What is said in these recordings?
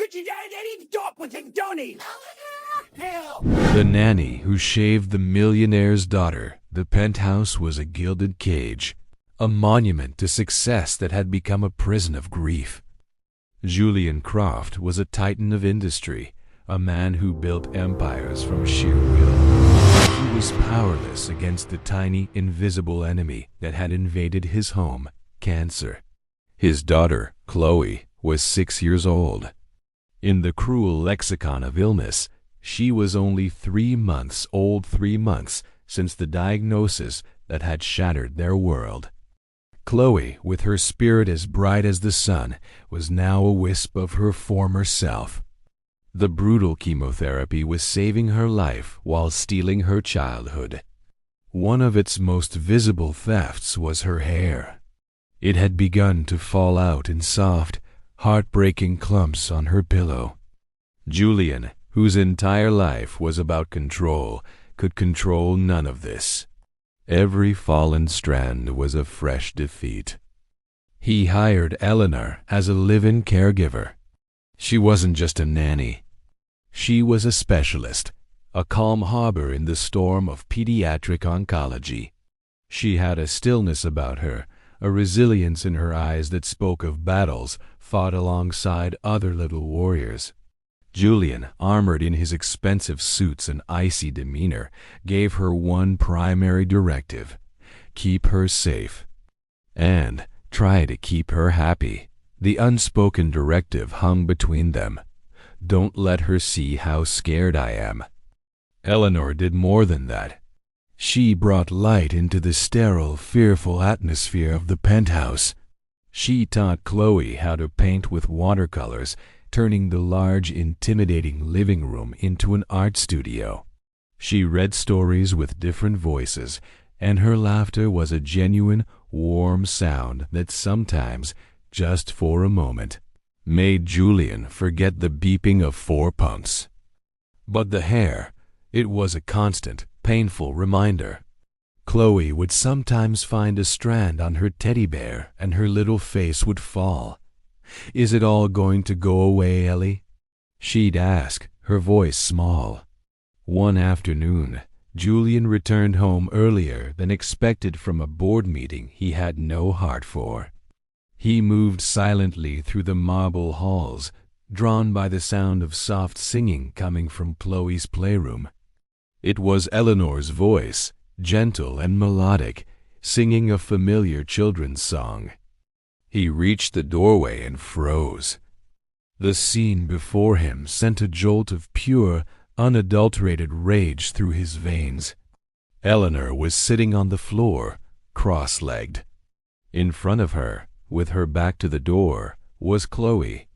could you Eddie stop with him, Donny? Hell! The nanny who shaved the millionaire's daughter. The penthouse was a gilded cage, a monument to success that had become a prison of grief. Julian Croft was a titan of industry, a man who built empires from sheer will. He was powerless against the tiny, invisible enemy that had invaded his home, cancer. His daughter, Chloe, was 6 years old. In the cruel lexicon of illness, she was only 3 months old, 3 months since the diagnosis that had shattered their world. Chloe, with her spirit as bright as the sun, was now a wisp of her former self. The brutal chemotherapy was saving her life while stealing her childhood. One of its most visible thefts was her hair. It had begun to fall out in soft, heartbreaking clumps on her pillow. Julian, whose entire life was about control, could control none of this. Every fallen strand was a fresh defeat. He hired Eleanor as a live-in caregiver. She wasn't just a nanny. She was a specialist, a calm harbor in the storm of pediatric oncology. She had a stillness about her, a resilience in her eyes that spoke of battles fought alongside other little warriors. Julian, armored in his expensive suits and icy demeanor, gave her one primary directive: keep her safe. And try to keep her happy. The unspoken directive hung between them: don't let her see how scared I am. Eleanor did more than that. She brought light into the sterile, fearful atmosphere of the penthouse. She taught Chloe how to paint with watercolors, turning the large, intimidating living room into an art studio. She read stories with different voices, and her laughter was a genuine, warm sound that sometimes, just for a moment, made Julian forget the beeping of 4 pumps. But the hair, it was a constant, painful reminder. Chloe would sometimes find a strand on her teddy bear, and her little face would fall. "Is it all going to go away, Ellie?" she'd ask, her voice small. One afternoon, Julian returned home earlier than expected from a board meeting he had no heart for. He moved silently through the marble halls, drawn by the sound of soft singing coming from Chloe's playroom. It was Eleanor's voice, gentle and melodic, singing a familiar children's song. He reached the doorway and froze. The scene before him sent a jolt of pure, unadulterated rage through his veins. Eleanor was sitting on the floor, cross-legged. In front of her, with her back to the door, was Chloe,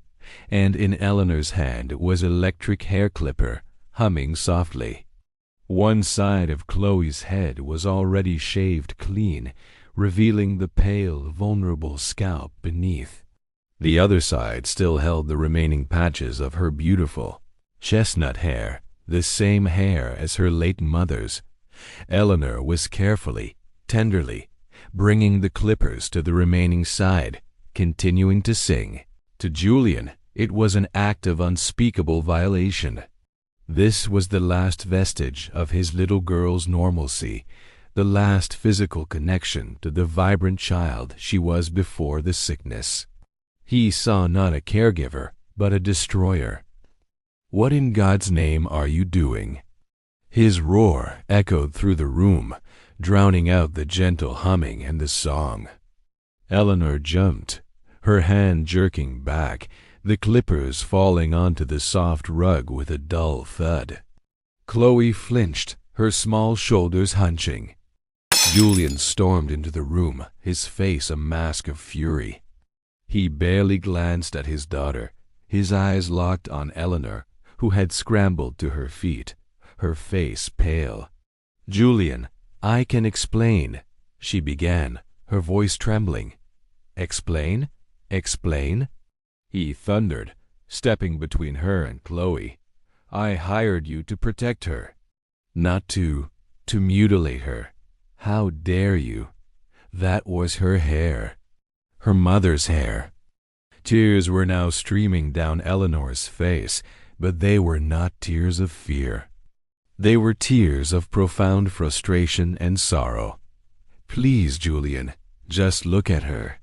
and in Eleanor's hand was electric hair clipper, humming softly. One side of Chloe's head was already shaved clean, revealing the pale, vulnerable scalp beneath. The other side still held the remaining patches of her beautiful chestnut hair, the same hair as her late mother's. Eleanor was carefully, tenderly, bringing the clippers to the remaining side, continuing to sing. To Julian, it was an act of unspeakable violation. This was the last vestige of his little girl's normalcy, the last physical connection to the vibrant child she was before the sickness. He saw not a caregiver, but a destroyer. "What in God's name are you doing?" His roar echoed through the room, drowning out the gentle humming and the song. Eleanor jumped, her hand jerking back, the clippers falling onto the soft rug with a dull thud. Chloe flinched, her small shoulders hunching. Julian stormed into the room, his face a mask of fury. He barely glanced at his daughter, his eyes locked on Eleanor, who had scrambled to her feet, her face pale. "Julian, I can explain," she began, her voice trembling. "Explain? Explain?" he thundered, stepping between her and Chloe. "I hired you to protect her, not to mutilate her. How dare you? That was her hair. Her mother's hair." Tears were now streaming down Eleanor's face, but they were not tears of fear. They were tears of profound frustration and sorrow. Please, Julian, just look at her.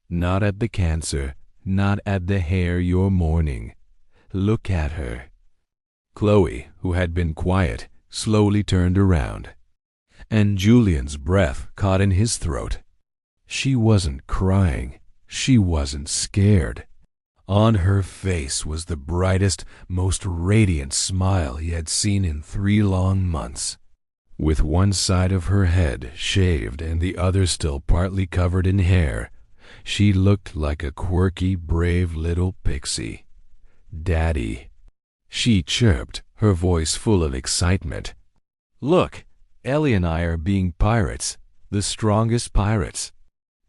Not at the cancer, not at the hair you're mourning. Look at her. Chloe, who had been quiet, slowly turned around, and Julian's breath caught in his throat. She wasn't crying. She wasn't scared. On her face was the brightest, most radiant smile he had seen in 3 long months. With one side of her head shaved and the other still partly covered in hair, she looked like a quirky, brave little pixie. "Daddy," she chirped, her voice full of excitement. "Look, Ellie and I are being pirates, the strongest pirates.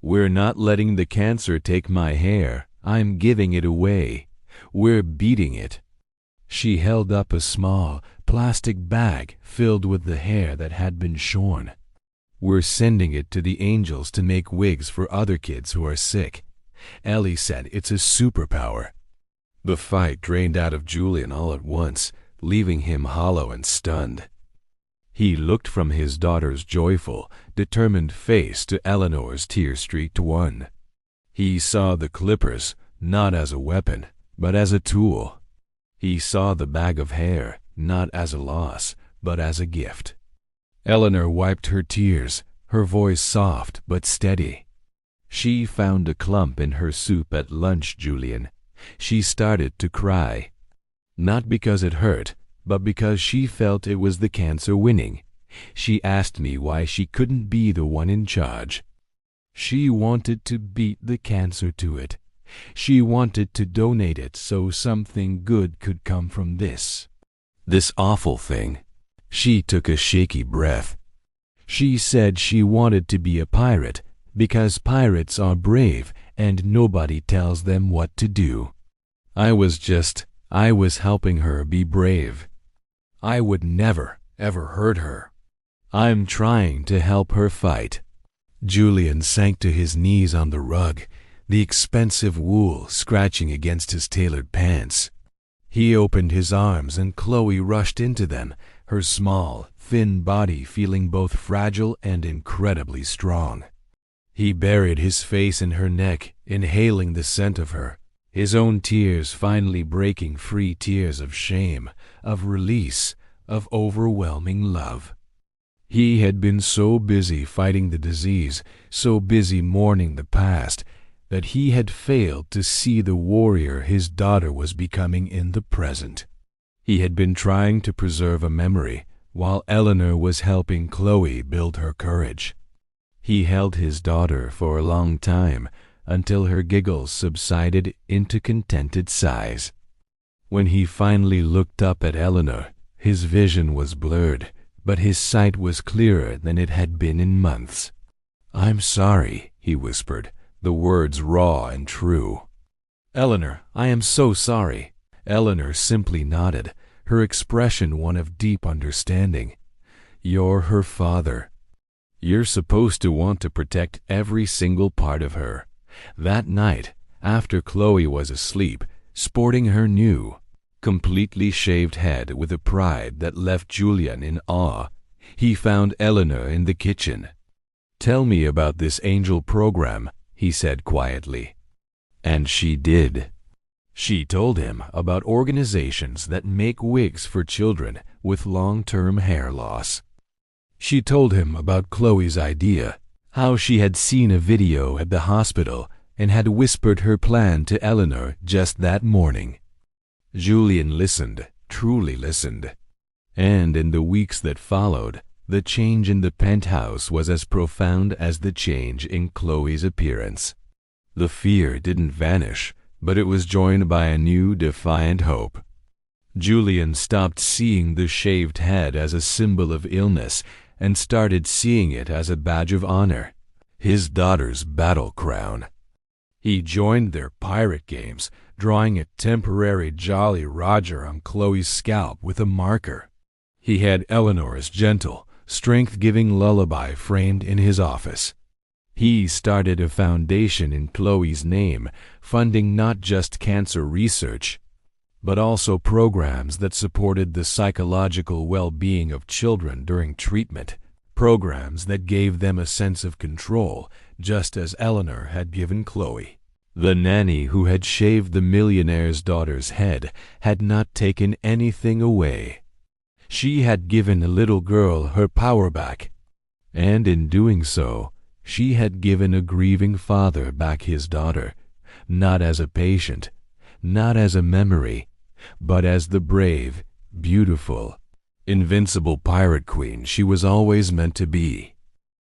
We're not letting the cancer take my hair. I'm giving it away. We're beating it." She held up a small plastic bag filled with the hair that had been shorn. "We're sending it to the angels to make wigs for other kids who are sick. Ellie said it's a superpower." The fight drained out of Julian all at once, leaving him hollow and stunned. He looked from his daughter's joyful, determined face to Eleanor's tear-streaked one. He saw the clippers not as a weapon, but as a tool. He saw the bag of hair not as a loss, but as a gift. Eleanor wiped her tears, her voice soft but steady. "She found a clump in her soup at lunch, Julian. She started to cry. Not because it hurt, but because she felt it was the cancer winning. She asked me why she couldn't be the one in charge. She wanted to beat the cancer to it. She wanted to donate it so something good could come from this awful thing." She took a shaky breath. "She said she wanted to be a pirate because pirates are brave and nobody tells them what to do. I was helping her be brave. I would never, ever hurt her. I'm trying to help her fight." Julian sank to his knees on the rug, the expensive wool scratching against his tailored pants. He opened his arms and Chloe rushed into them, her small, thin body feeling both fragile and incredibly strong. He buried his face in her neck, inhaling the scent of her, his own tears finally breaking free tears of shame, of release, of overwhelming love. He had been so busy fighting the disease, so busy mourning the past, that he had failed to see the warrior his daughter was becoming in the present. He had been trying to preserve a memory, while Eleanor was helping Chloe build her courage. He held his daughter for a long time, until her giggles subsided into contented sighs. When he finally looked up at Eleanor, his vision was blurred, but his sight was clearer than it had been in months. "I'm sorry," he whispered, the words raw and true. "Eleanor, I am so sorry." Eleanor simply nodded, her expression one of deep understanding. "You're her father. You're supposed to want to protect every single part of her." That night, after Chloe was asleep, sporting her new, completely shaved head with a pride that left Julian in awe, he found Eleanor in the kitchen. "Tell me about this angel program," he said quietly. And she did. She told him about organizations that make wigs for children with long-term hair loss. She told him about Chloe's idea, how she had seen a video at the hospital and had whispered her plan to Eleanor just that morning. Julian listened, truly listened. And in the weeks that followed, the change in the penthouse was as profound as the change in Chloe's appearance. The fear didn't vanish, but it was joined by a new, defiant hope. Julian stopped seeing the shaved head as a symbol of illness and started seeing it as a badge of honor, his daughter's battle crown. He joined their pirate games, drawing a temporary Jolly Roger on Chloe's scalp with a marker. He had Eleanor's gentle, strength-giving lullaby framed in his office. He started a foundation in Chloe's name, funding not just cancer research, but also programs that supported the psychological well-being of children during treatment, programs that gave them a sense of control, just as Eleanor had given Chloe. The nanny who had shaved the millionaire's daughter's head had not taken anything away. She had given a little girl her power back, and in doing so, she had given a grieving father back his daughter, not as a patient, not as a memory, but as the brave, beautiful, invincible pirate queen she was always meant to be.